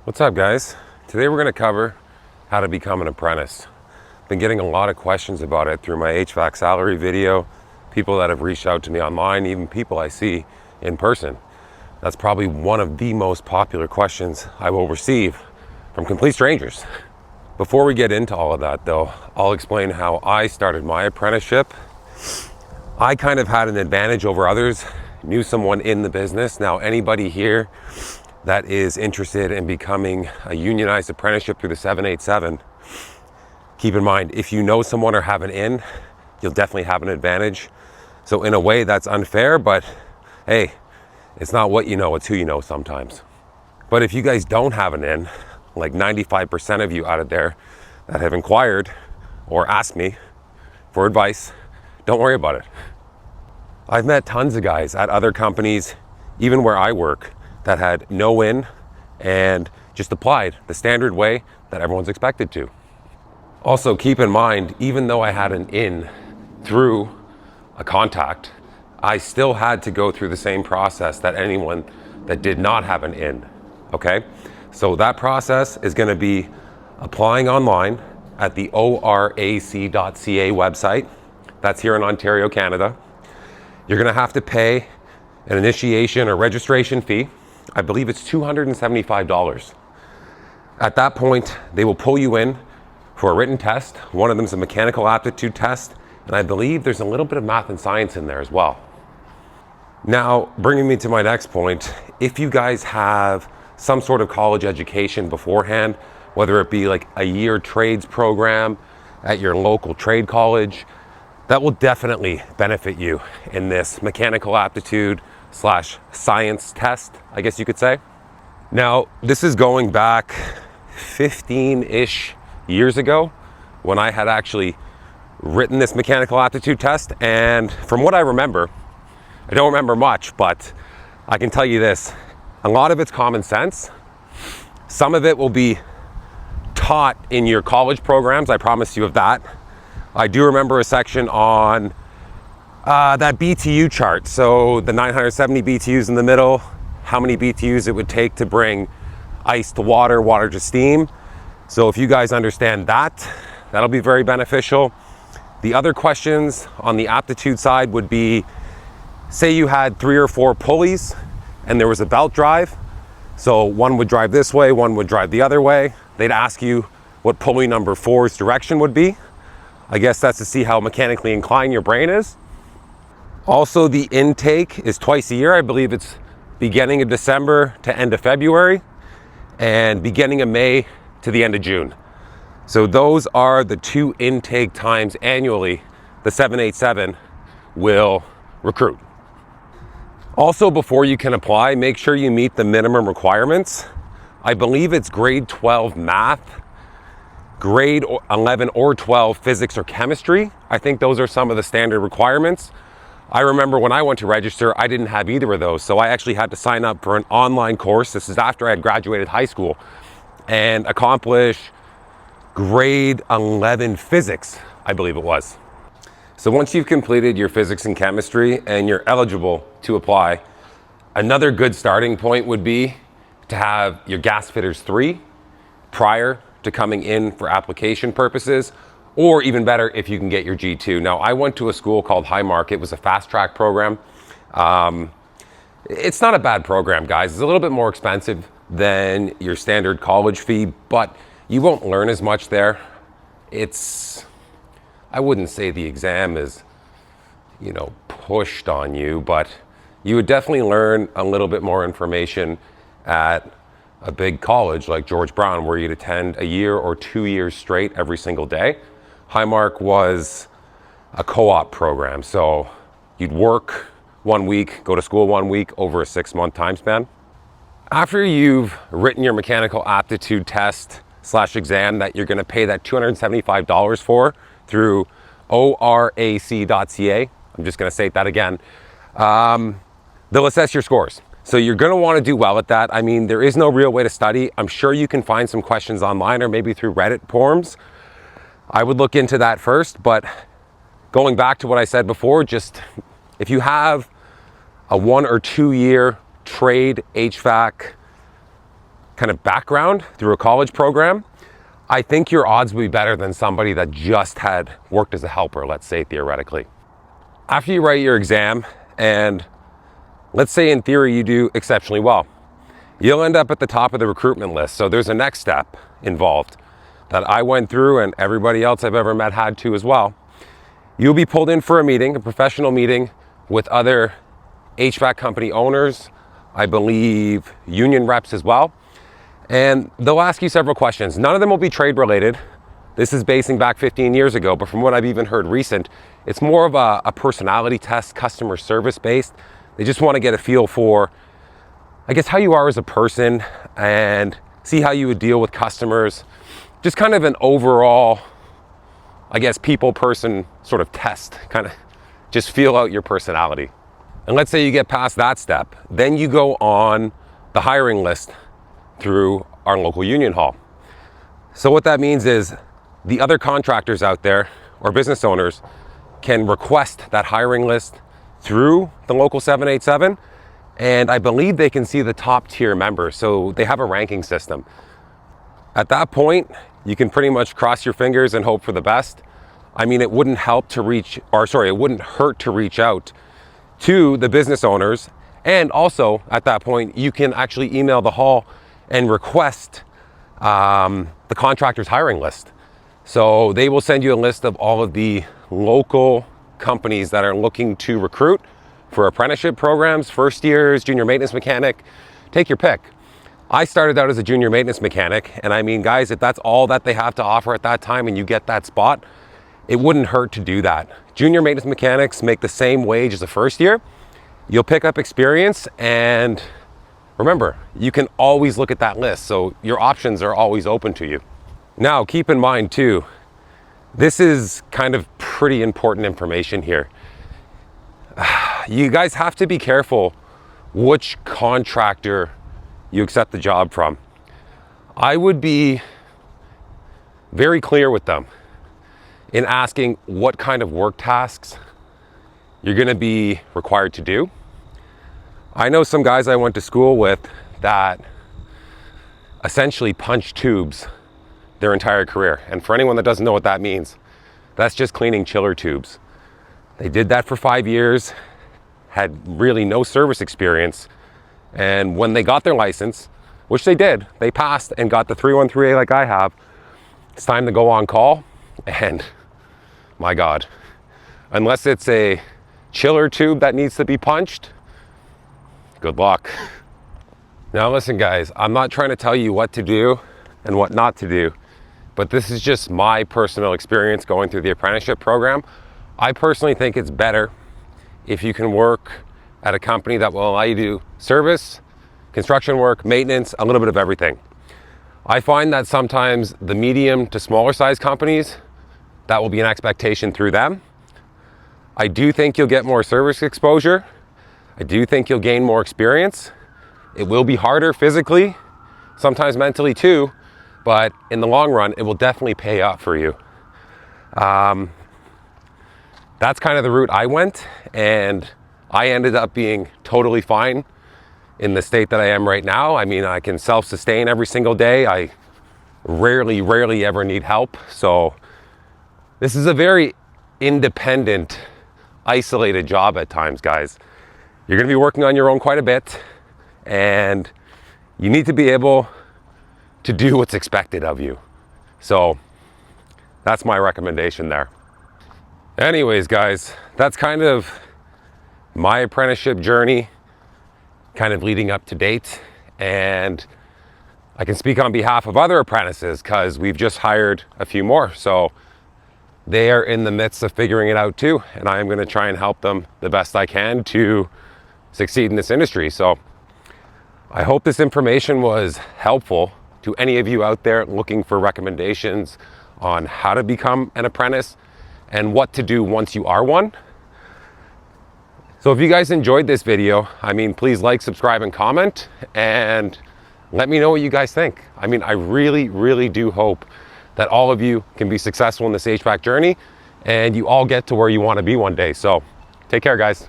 What's up, guys? Today we're going to cover how to become an apprentice. Been getting a lot of questions about it through my HVAC salary video, people that have reached out to me online, even people I see in person. That's probably one of the most popular questions I will receive from complete strangers. Before we get into all of that though, I'll explain how I started my apprenticeship. I kind of had an advantage over others, knew someone in the business. Now anybody here that is interested in becoming a unionized apprenticeship through the 787, keep in mind, if you know someone or have an in, you'll definitely have an advantage. So in a way that's unfair, but hey, it's not what you know, it's who you know sometimes. But if you guys don't have an in, like 95% of you out of there that have inquired or asked me for advice, don't worry about it. I've met tons of guys at other companies, even where I work, that had no in and just applied the standard way that everyone's expected to. Also, keep in mind, even though I had an in through a contact, I still had to go through the same process that anyone that did not have an in, okay? So that process is gonna be applying online at the orac.ca website. That's here in Ontario, Canada. You're gonna have to pay an initiation or registration fee. I believe it's $275. At that point, they will pull you in for a written test. One of them is a mechanical aptitude test, and I believe there's a little bit of math and science in there as well. Now, bringing me to my next point, if you guys have some sort of college education beforehand, whether it be like a year trades program at your local trade college, that will definitely benefit you in this mechanical aptitude / science test, I guess you could say. Now, this is going back 15-ish years ago when I had actually written this mechanical aptitude test. And from what I remember, I don't remember much, but I can tell you this, a lot of it's common sense. Some of it will be taught in your college programs, I promise you of that. I do remember a section on that BTU chart. So the 970 BTUs in the middle, how many BTUs it would take to bring ice to water, water to steam. So if you guys understand that, that'll be very beneficial. The other questions on the aptitude side would be, say you had 3 or 4 pulleys and there was a belt drive. So one would drive this way, one would drive the other way. They'd ask you what pulley number 4's direction would be. I guess that's to see how mechanically inclined your brain is. Also, the intake is twice a year. I believe it's beginning of December to end of February and beginning of May to the end of June. So those are the 2 intake times annually the 787 will recruit. Also, before you can apply, make sure you meet the minimum requirements. I believe it's grade 12 math, grade 11 or 12 physics or chemistry. I think those are some of the standard requirements. I remember when I went to register, I didn't have either of those. So I actually had to sign up for an online course. This is after I had graduated high school, and accomplish grade 11 physics, I believe it was. So once you've completed your physics and chemistry and you're eligible to apply, another good starting point would be to have your gas fitters 3 prior to coming in for application purposes, or even better if you can get your G2. Now, I went to a school called Highmark. It was a fast track program. It's not a bad program, guys. It's a little bit more expensive than your standard college fee, but you won't learn as much there. I wouldn't say the exam is, pushed on you, but you would definitely learn a little bit more information at a big college like George Brown, where you'd attend a year or 2 years straight every single day. Highmark was a co-op program, so you'd work 1 week, go to school 1 week over a 6-month time span. After you've written your mechanical aptitude test / exam that you're gonna pay that $275 for through orac.ca, I'm just gonna say that again, they'll assess your scores. So you're gonna wanna do well at that. I mean, there is no real way to study. I'm sure you can find some questions online or maybe through Reddit forums. I would look into that first, but going back to what I said before, just if you have a 1 or 2 year trade HVAC kind of background through a college program, I think your odds would be better than somebody that just had worked as a helper, let's say theoretically. After you write your exam, and let's say in theory you do exceptionally well, you'll end up at the top of the recruitment list. So there's a next step involved that I went through, and everybody else I've ever met had to as well. You'll be pulled in for a meeting, a professional meeting with other HVAC company owners, I believe union reps as well. And they'll ask you several questions. None of them will be trade related. This is basing back 15 years ago, but from what I've even heard recent, it's more of a personality test, customer service based. They just want to get a feel for, I guess, how you are as a person and see how you would deal with customers. Just kind of an overall, I guess, people person sort of test, kind of just feel out your personality. And let's say you get past that step, then you go on the hiring list through our local union hall. So what that means is the other contractors out there or business owners can request that hiring list through the local 787, and I believe they can see the top tier members. So they have a ranking system. At that point, you can pretty much cross your fingers and hope for the best. I mean, it wouldn't hurt to reach out to the business owners, and also at that point you can actually email the hall and request the contractor's hiring list. So they will send you a list of all of the local companies that are looking to recruit for apprenticeship programs, first years, junior maintenance mechanic, take your pick. I started out as a junior maintenance mechanic, and I mean, guys, if that's all that they have to offer at that time and you get that spot, it wouldn't hurt to do that. Junior maintenance mechanics make the same wage as a first year. You'll pick up experience, and remember, you can always look at that list, so your options are always open to you. Now, keep in mind too, this is kind of pretty important information here. You guys have to be careful which contractor you accept the job from. I would be very clear with them in asking what kind of work tasks you're gonna be required to do. I know some guys I went to school with that essentially punched tubes their entire career. And for anyone that doesn't know what that means, that's just cleaning chiller tubes. They did that for 5 years, had really no service experience. And when they got their license, which they did, they passed and got the 313A like I have, it's time to go on call. And my God, unless it's a chiller tube that needs to be punched, good luck. Now listen guys, I'm not trying to tell you what to do and what not to do, but this is just my personal experience going through the apprenticeship program. I personally think it's better if you can work at a company that will allow you to do service, construction work, maintenance, a little bit of everything. I find that sometimes the medium to smaller size companies, that will be an expectation through them. I do think you'll get more service exposure. I do think you'll gain more experience. It will be harder physically, sometimes mentally too, but in the long run, it will definitely pay off for you. That's kind of the route I went, and I ended up being totally fine in the state that I am right now. I mean, I can self-sustain every single day. I rarely ever need help. So this is a very independent, isolated job at times, guys. You're gonna be working on your own quite a bit, and you need to be able to do what's expected of you. So that's my recommendation there. Anyways, guys, that's kind of my apprenticeship journey, kind of leading up to date. And I can speak on behalf of other apprentices because we've just hired a few more. So they are in the midst of figuring it out too. And I am going to try and help them the best I can to succeed in this industry. So I hope this information was helpful to any of you out there looking for recommendations on how to become an apprentice and what to do once you are one. So if you guys enjoyed this video, I mean, please like, subscribe, and comment, and let me know what you guys think. I mean, I really do hope that all of you can be successful in this HVAC journey and you all get to where you want to be one day. So take care, guys.